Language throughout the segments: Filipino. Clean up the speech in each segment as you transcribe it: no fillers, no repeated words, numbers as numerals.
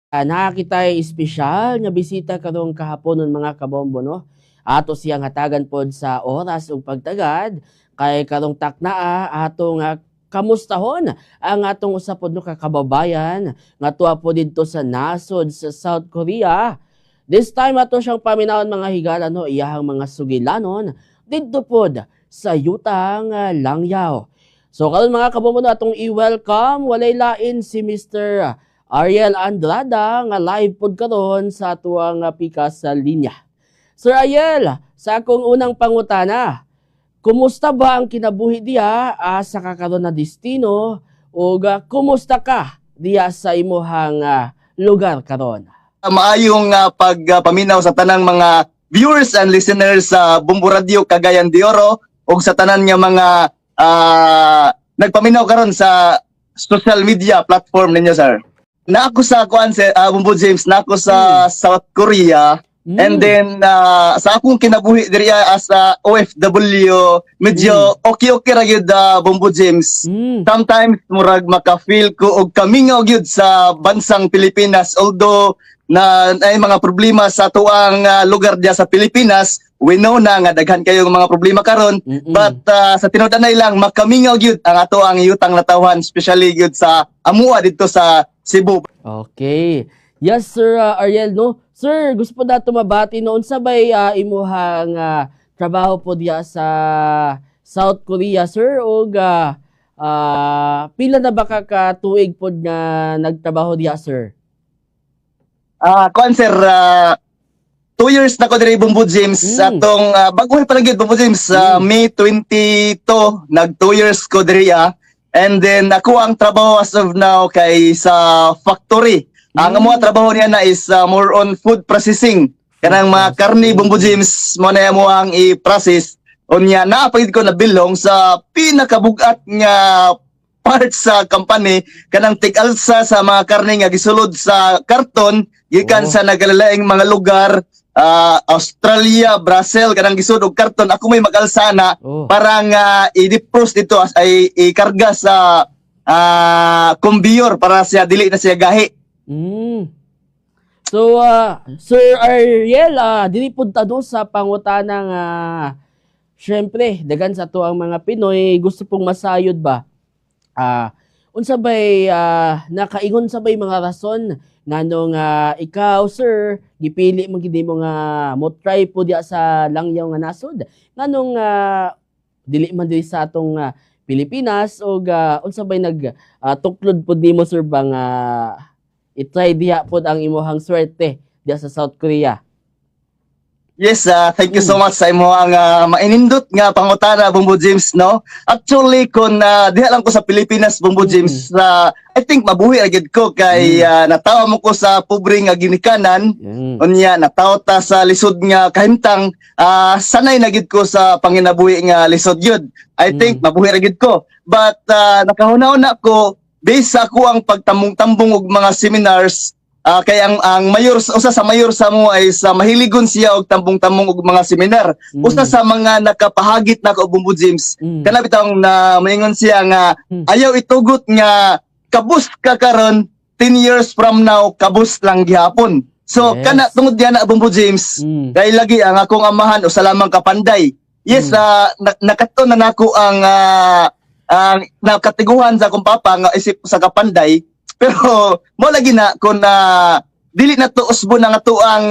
Nakakita espesyal nga bisita karong kahapon ng mga kabombo, no? Ato siyang hatagan pod sa oras ug pagtagad kay karong taknaa atong kamustahon ang atong usapod no kakababayan nga tuwa po didto sa nasod sa South Korea. This time ato siyang paminawon mga higala no iyahang mga sugilanon didto pod sa yutang Langyaw. So karon mga kabombo no atong i-welcome walay lain si Mr. Ariel Andrada nga live pod karon sa atuang pika sa linya. Sir Ariel, sa akong unang pangutana, kumusta ba ang kinabuhi diha sa kakaron na destino o kumusta ka diha sa imuhang lugar karon? Maayong pagpaminaw sa tanang mga viewers and listeners sa Bombo Radio Cagayan de Oro ug sa tanan nga mga nagpaminaw karon sa social media platform ninyo, sir. Na ako sa Bombo James, na ako sa South Korea. And then sa akong kinabuhi diri as OFW, medyo okay ra gyud Bombo James. Sometimes murag maka-feel ko og kamingaw gyud sa bansang Pilipinas, although na ay mga problema sa tuang lugar diya sa Pilipinas. We know na nga daghan kayo mga problema karon, but sa tinuod-anay lang makamingaw gyud ang ato ang yutang natawhan, especially gyud sa amua dito sa Cebu. Okay. Yes, Sir Ariel, no? Sir, gusto po na tumabati noon sabay imuhang trabaho po diya sa South Korea, sir, o pila na ba ka tuig po nga nagtrabaho diya, sir? Sir, 2 years na ko diri Bombo James. Atong bago pa lang gyud Bombo James, May 22 nag 2 years ko diri. And then ako ang trabaho as of now kay sa factory. Ang mga trabaho niya na is more on food processing. Kanang mga karni Bombo James mo na mo ang i-process. Unya naapagid ko na bilong sa pinakabugat nga part sa company kanang tig-alsa sa mga karni nga gisulod sa karton gikan sa nagalalaing mga lugar, Australia, Brazil, kanang gisud og karton. Ako may mag-alsa na para nga i-defrost dito as ay ikarga sa conveyor para siya dili na siya gahi. So, Sir Ariel, dili punta do sa pangutanang syempre, dagan sa to ang mga Pinoy gusto pong masayod ba? Unsa bay nakaingon sa bay mga rason nganong ikaw, sir, gipili mo gid mo nga mo try po diya sa Langyaw nga nasod. Nganong dili man diri sa atong Pilipinas o unsa bay tuklod pud nimo, sir, bang i-try diha pod ang imuhang swerte diya sa South Korea? Yes, thank you so much sa imo ang mainindot nga pangutana, Bombo James, no? Actually, kung diha lang ko sa Pilipinas, Bombo James, I think mabuhi agad ko kay natawa mo ko sa pobre nga ginikanan. Unya natawa ta sa lisod nga kahimtang, sanay na gid ko sa panginabuhi nga lisod yun. I think mabuhi agad ko. But nakahuna-una ko based sa ako ang pagtambong-tambong og mga seminars. Kay ang mayor, usa sa mayor sa mo ay sa mahiligon siya og tambong-tambong og mga seminar. Usa sa mga nakapahagit na ko, Bombo James, kana bitang na maingon siya nga ayaw itugot nga kabus ka karon 10 years from now kabus lang gihapon. So kana tungod diha na, Bombo James, kay lagi ang akong amahan o salamang kapanday. Yes, nakato na nako ang nakatiguhan sa akong papa nga isip sa kapanday. Pero mo lagi na kung dili na to usbo na nga to ang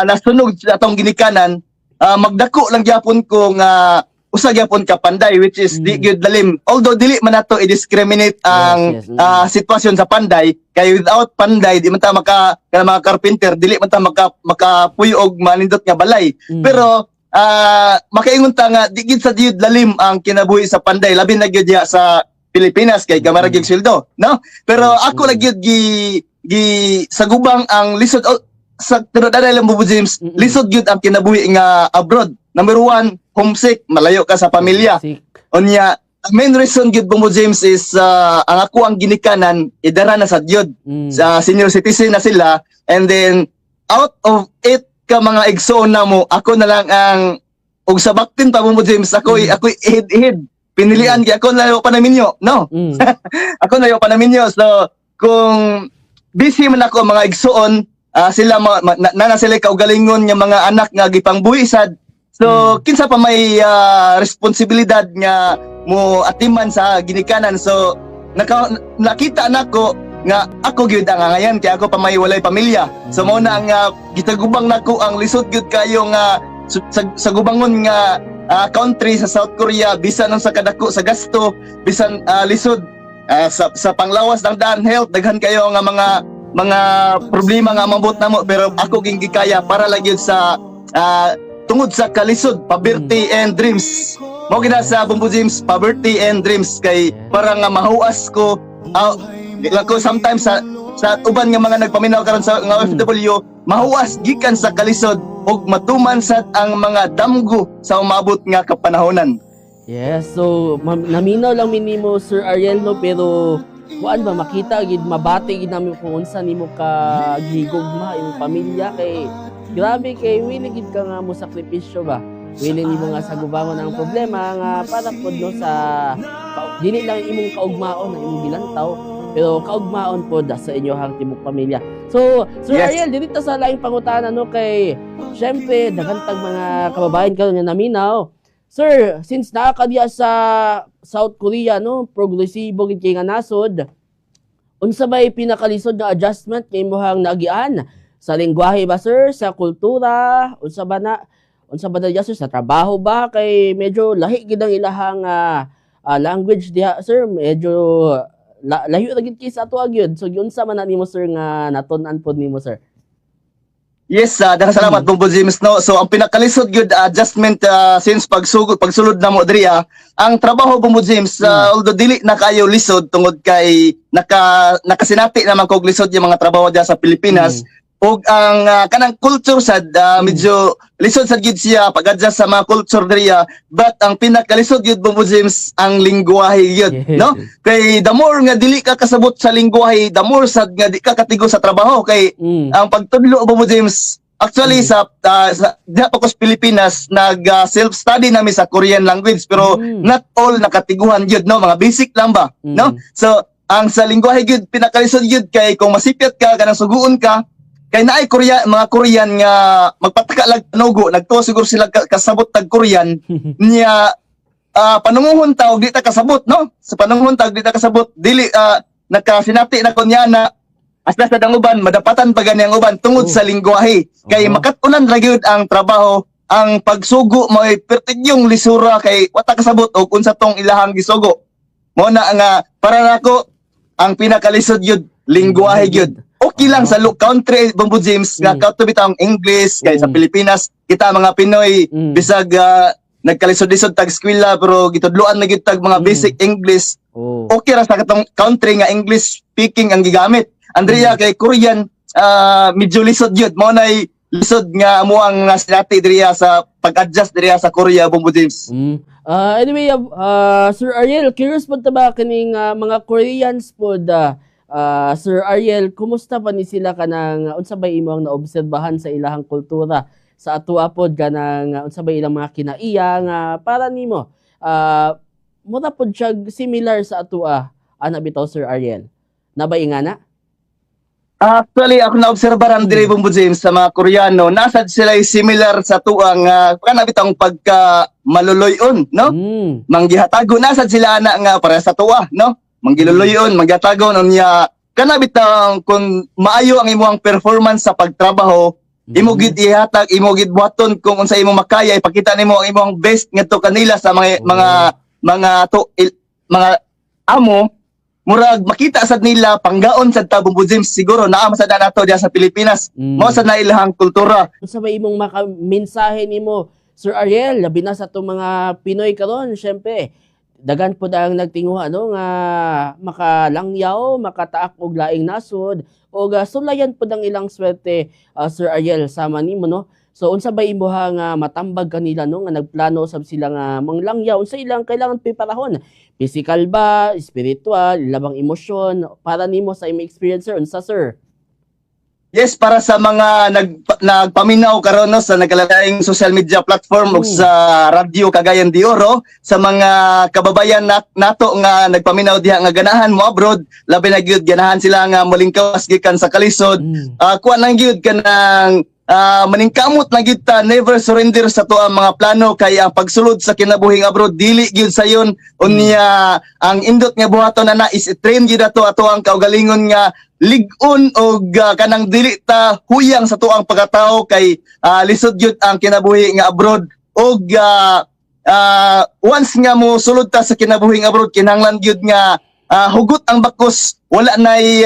nasunog atong ginikanan, magdako lang gyapon ko nga usa gyapon ka panday, which is di gyud lalim. Although dili man nato i-discriminate ang sitwasyon sa panday, kay without panday di man ta mga carpenter dili man ta makapuyo og manindot nga balay. Pero makaingon ta nga di gyud sa gyud lalim ang kinabuhi sa panday, labi na gyud sa Pilipinas kay gamara gyud sweldo, no? Pero ako lang gyud gi sa gubang ang lisod sa tinuod-anay lang, Bombo James, lisod gyud ang kinabuhi nga abroad. Number 1, homesick, malayo ka sa pamilya. Unya, main reason gyud, Bombo James, is ang ako ang ginikanan idara na sa gyud. Sa senior citizen na sila, and then out of 8 ka mga igsoon na mo, ako na lang ang og sa baktin pa, Bombo James, ako head pinilian ako na yo panaminyo, no? Ako na yo panaminyo. So kung busy man ako mga igsuon, sila na sila kaugalingon nga mga anak nga gipangbuhisad. So kinsa pa may responsibilidad nga mo atiman sa ginikanan. So nakita nako nga ako gyud ang ngayon kaya ako pa may walay pamilya. So mao na ang gitagubang nako ang lisod gyud kayo nga sa gubangon nga country sa South Korea, bisan ang sa kadako sa gasto, bisan lisod sa panglawas ng daan health, daghan kayo nga mga problema nga mabot namo, pero ako ging gikaya para lang yun sa tungod sa kalisod, poverty and dreams. Mao gina sa Bumbo James, poverty and dreams, kay para nga mahuas ko ko sometimes sa uban nga mga nagpaminaw karon sa nga OFW, mahuas gikan sa kalisod ug matuman sad ang mga damgo sa umabot nga kapanahonan. Yes, so naminaw lang minimo Sir Ariel no, pero kuan ba makita gid mabati gid namin kung unsa nimo ka gigugma imong pamilya, kay grabe kay willing gid ka nga mo sakripisyo ba. Willing nimo nga sa gubangon ang problema nga para pud no sa dili lang imong kaugmaon ang imong gilantaw, pero kaugmaon po sa inyohang tibok pamilya. So, Sir Yes. Ariel, dito sa laing pangutana no, kay syempre dagantag mga kababayan karon nga naminaw. Sir, since nakakadiya sa South Korea no, progresibo gid kay nga nasod, unsa bay pinakalisod nga adjustment kay imong nagian sa lengguwahe ba sir, sa kultura, unsa ba na sir, sa trabaho ba, kay medyo lahi gid ang ilahang language diha sir, medyo layo ra gid kay sa ato gyud. So unsa man na nimo sir nga natun-an pod nimo sir? Yes, daghang salamat Bumbo James no. So ang pinakalisod gyud adjustment since pagsulod na mo diri ang trabaho Bumbo James, although dili na kayo lisod tungod kay nakasinati naman kog lisod yung mga trabaho diya sa Pilipinas. Og ang kanang culture sad medyo lisod sad gyud siya pag-adjust sa mga culture diri, but ang pinakalisod gyud Bumbo James ang lingwahe gyud no. Kay the more nga dili ka kasabot sa lingwahe, the more sad nga di ka katigo sa trabaho, kay ang pagtudlo Bumbo James actually sa diha pa ko sa Pilipinas nag self study nami sa Korean language, pero not all nakatiguhan gyud no, mga basic lang ba no. So ang sa lingwahe gyud pinakalisod gyud kay kung masipyat ka kanang suguon ka, kay naay mga Korean nga magpataka lag tanugo, nagtuo siguro sila kasabot tag Korean niya panunguhon taog di ta kasabot no. Sa panunguhon taog di ta kasabot, dili nakasinati na kunya na asla sa danguban madapatan pa gani ang uban tungod sa lingwahe. Kay makatunan ra gyud ang trabaho, ang pagsugo may pertigyong lisura kay wata kasabot og unsa tong ilahang gisugo. Mo na nga para nako ang pinakalisod gyud lingwahe gyud. Okay lang sa country Bumbo James nga katubit ang English, kay sa Pilipinas kita mga Pinoy bisag nagkalisod-lisod tag eskwela pero gitudloan na gyud tag mga basic English. Okay ra sa katong country nga English speaking ang gigamit. Andrea kay Korean medyo lisod gyud, mo nay lisod nga amo ang sinati diriya sa pag-adjust diriya sa Korea Bumbo James. Anyway, Sir Ariel, curious po ba kaning mga Koreans po Sir Ariel, kumusta pa ni sila kanang unsa bay imo ang naobserbahan sa ilahang kultura sa atua pod kanang unsa bay ilang mga kinaiya nga para nimo mura pod siya similar sa atua ana bitaw Sir Ariel, nabay nga na? Actually, ako na-obserbahan diri Bumbo James sa mga Koreano, nasad sila similar sa tuang kanabitang pagka maluloyon, no? Manggihatago nasad sila ana nga para sa tuwa, no? Manggiluluyon, manggihatago niya kanabitang kung maayo ang imong performance sa pagtrabaho, imo gid ihatag, imo gid buhaton kung unsa imo makaya, ipakita nimo ang imong best ngadto kanila sa mga amo. Murag makita sad nila panggaon sad ta Bumbo James, siguro naa masad nato diya sa Pilipinas. Mao sad na ilahang kultura. Unsa ba imong mensahe nimo Sir Ariel labi na sa tong mga Pinoy karon? Syempre dagan po ang nagtinguha no nga makalangyaw, makataak og laing nasod o sulayan po ang ilang swerte Sir Ariel sama nimo no. So unsa ba imong matambag kanila no nga nagplano sab sila nga manglangyaw, unsa ilang kailangan preparahon? Physical ba, spiritual, labang emosyon para nimo sa imong experience sir, unsa sir? Yes, para sa mga nagpaminaw karon no sa nagkalaing social media platform ug sa radyo Cagayan de Oro, sa mga kababayan nato nga nagpaminaw diha nga ganahan mo abroad, labi na gyud ganahan sila nga molingkawas gikan sa kalisod. Kuan lang gyud kanang maningkamot na gyud ta, never surrender sa to ang mga plano kay ang pagsulod sa kinabuhing abroad dili gyud sayon unya ang indot nga buhaton na is train gyud ato ang kaugalingon nga ligon og kanang dili ta huyang sa tuang pagkatao kay lisod gyud ang kinabuhi nga abroad og once nga mo sulod ta sa kinabuhing abroad kinahanglan gyud nga hugot ang bakos wala nay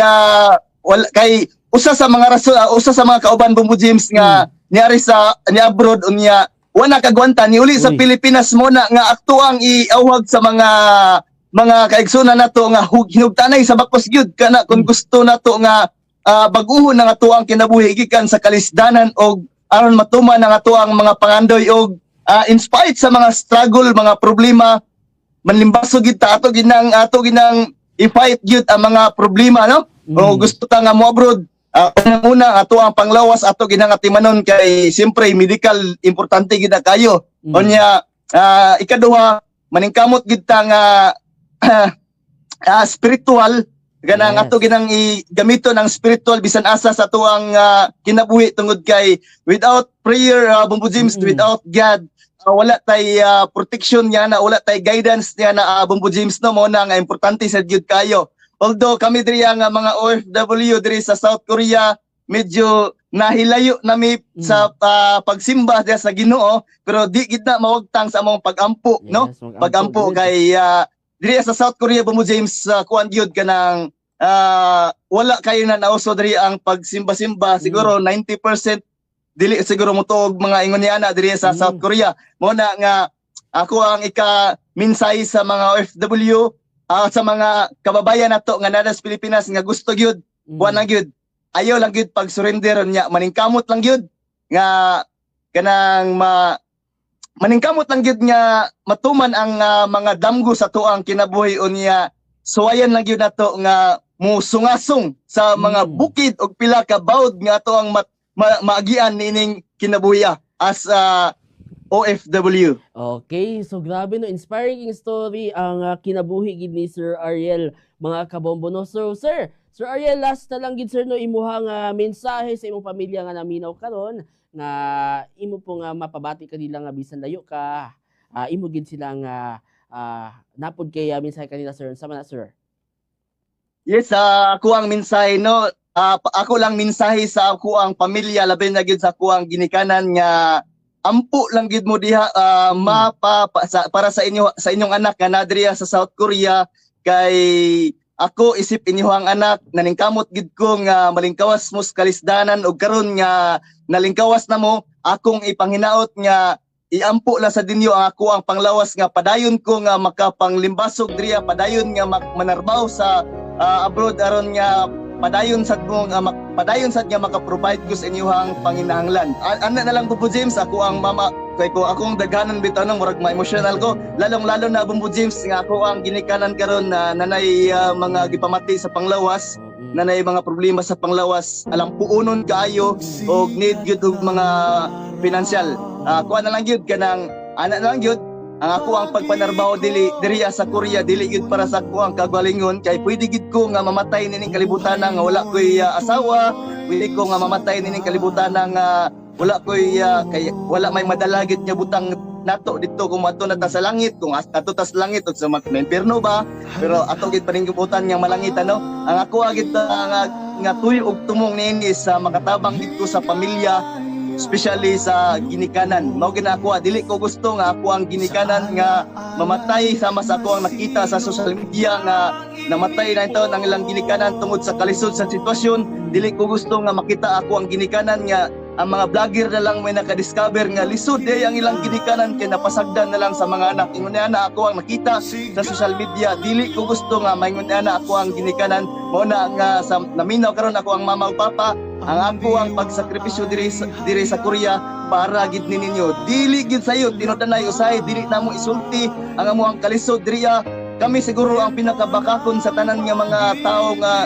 wala kay usa sa mga rason usa sa mga kauban Bumbo James nga niari sa ni abroad unya wala kagwanta ni uli sa Pilipinas mo na nga aktuang iawhag sa mga kaigsunan nato nga hinugtanay sa bakos gyud kana kung gusto nato nga baguhon nga ato ang kinabuhi gikan sa kalisdanan og aron matuman ang ato ang mga pangandoy og in spite sa mga struggle, mga problema manlimbaso gyud ta ato ginang i-fight gyud ang mga problema no. O gusto ta nga mo abroad unang-una ato ang panglawas ato ginang atimanon kay siyempre medical importante gid kayo. Unya ikaduha maningkamot gid ta nga spiritual ganang ato ginang gamiton ang spiritual bisan asa sa tuang kinabuhi tungod kay without prayer Bumbo James, without God wala tay protection niya na wala tay guidance niya na Bumbo James no mo na nga importante sa gyud kayo. Although kami diri nga mga OFW diri sa South Korea medyo nahilayo nami sa pagsimba diya sa Ginoo pero di gid na mawagtang sa among pagampo no pagampo kay diri sa South Korea Bumbo James kuan gyud kanang wala kayo na nauso diri ang pagsimba-simba siguro 90% dili siguro mo tuog mga ingon niana diri sa South Korea mo na nga ako ang ika-minsay sa mga OFW sa mga kababayan nato nga nada sa Pilipinas nga gusto gyud kuan lang gyud ayo lang gyud pag surrender nya maningkamot lang gyud nga kanang maningkamot lang gyud nga matuman ang mga damgo sa tuang kinabuhi unya suwayan lang gyud nato nga musungasong sa mga bukid og pila ka bawd nga ato ang maagian nining kinabuhi as OFW. Okay, so grabe no, inspiring story ang kinabuhi gid ni Sir Ariel mga kabombo no. So Sir Ariel, last na lang gid sir no imuhang mensahe sa imong pamilya nga naminaw karon nga imo po nga mapabati kanila nga bisan layo ka imo gid sila nga napod kay mensahe kanila sir sama na sir. Yes, ako ang mensahe no ako lang mensahe sa ako ang pamilya labi na gid sa ako ang ginikanan nga ampo lang gid mo diha para sa inyong anak nga nadriya sa South Korea kay ako isip inyohang anak naningkamot gid ko nga malingkawas mo sa kalisdanan og karon nga nalingkawas na mo akong ipanghinaot nga iampo la sa dinyo ang ako ang panglawas nga padayon ko nga makapanglimbasog diriya padayon nga manarbaw sa abroad aron nga padayon sad nga maka-provide ko sa inyong panginahanglan. Ana na lang Bumbo James ako ang mama kay ko akong daghanan bitaw nang murag ma-emotional ko lalong-lalo na Bumbo James nga ako ang ginikanan karon na nanay mga gipamati sa panglawas nanay mga problema sa panglawas alang puunon kaayo og need gyud og mga financial kuan na lang gyud kanang ana na lang gyud ang ako ang pagpanarbaho diriya sa Korea dili gyud para sa ako ang kagalingon kay pwede gid ko nga mamatay nining kalibutan nga wala koy asawa pwede ko nga mamatay nining kalibutan nga wala koy kay wala may madala gid nga butang nato dito kung ato na ta sa langit kung ato ta sa langit ug sa impierno ba pero ato gid paninggibutan nga malangit ano ang ako agid nga tuyo og tumong niini sa makatabang dito sa pamilya especially sa ginikanan. Mao gina ako dili ko gusto nga ako ang ginikanan nga mamatay sama sa ako ang nakita sa social media nga namatay na ito ang ilang ginikanan tungod sa kalisod sa sitwasyon. Dili ko gusto nga makita ako ang ginikanan nga ang mga vlogger na lang may nakadiscover nga lisod ay ang ilang ginikanan kay napasagdan na lang sa mga anak. Ingon na ako ang nakita sa social media. Dili ko gusto nga maingon na ako ang ginikanan. Mao na nga sa naminaw karon ako ang mama ug papa. Ang ako ang pagsakripisyo diri sa Korea para gid ninyo. Dili gid sayo tinudanay usahay dili namo isulti ang amo ang kalisod diriya. Kami siguro ang pinakabakakon sa tanan nga mga tao nga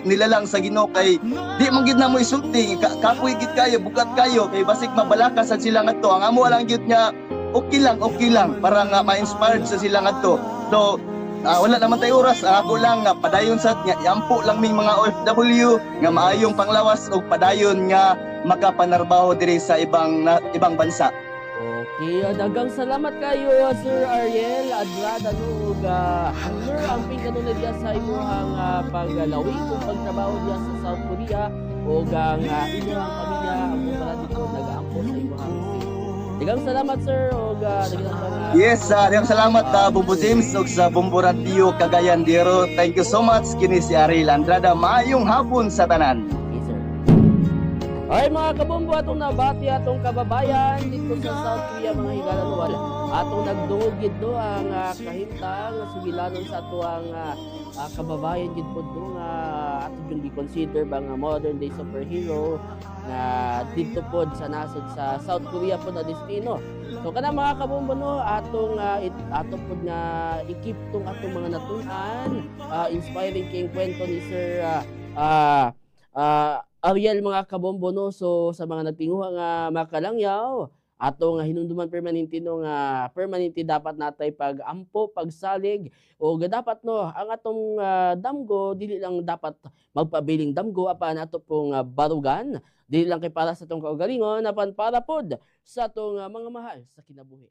nilalang sa Ginoo kay di man gid na mo isulti kapoy gid kayo bukat kayo kay basig mabalaka sa sila ngadto ang amo lang gid nga okay lang para nga ma-inspired sa sila ngadto. So wala naman tayo oras, ako lang nga padayon sa yampo lang ming mga OFW nga maayong panglawas o padayon nga makapanarbaho diri sa ibang bansa. Okay, daghang salamat kayo Sir Ariel Adrada ug Sir ang pinkanunay diya sa imong paglawig kung pagtrabaho diya sa South Korea ug ang inyong pamilya ang mga dito nag-aangko sa imong daghang salamat sir ug Yes, daghang salamat Bubo James ug sa Bombo Radio Cagayan de Oro. Thank you so much kini si Ariel Andrada. Maayong hapon sa tanan. Ay mga kabombo, atong nabati atong kababayan dito sa South Korea mga higalan atong nagdungog gid ang kahimtang nga sugilanon sa atuang kababayan gid pod nga ato yung gi-consider bang modern day superhero na dito pod sa nasod sa South Korea pod na destino. So kana mga kabombo no atong ato pod nga ikip tong atong mga natunan inspiring king kwento ni Sir Ariel mga kabombo no. So sa mga nagtinguha nga makalangyaw ato nga hinumduman permanente no nga permanente dapat natay pag-ampo, pagsalig o dapat no ang atong damgo dili lang dapat magpabiling damgo apan ato pong barugan dili lang kay para sa atong kaugalingon apan para pod sa atong mga mahal sa kinabuhi.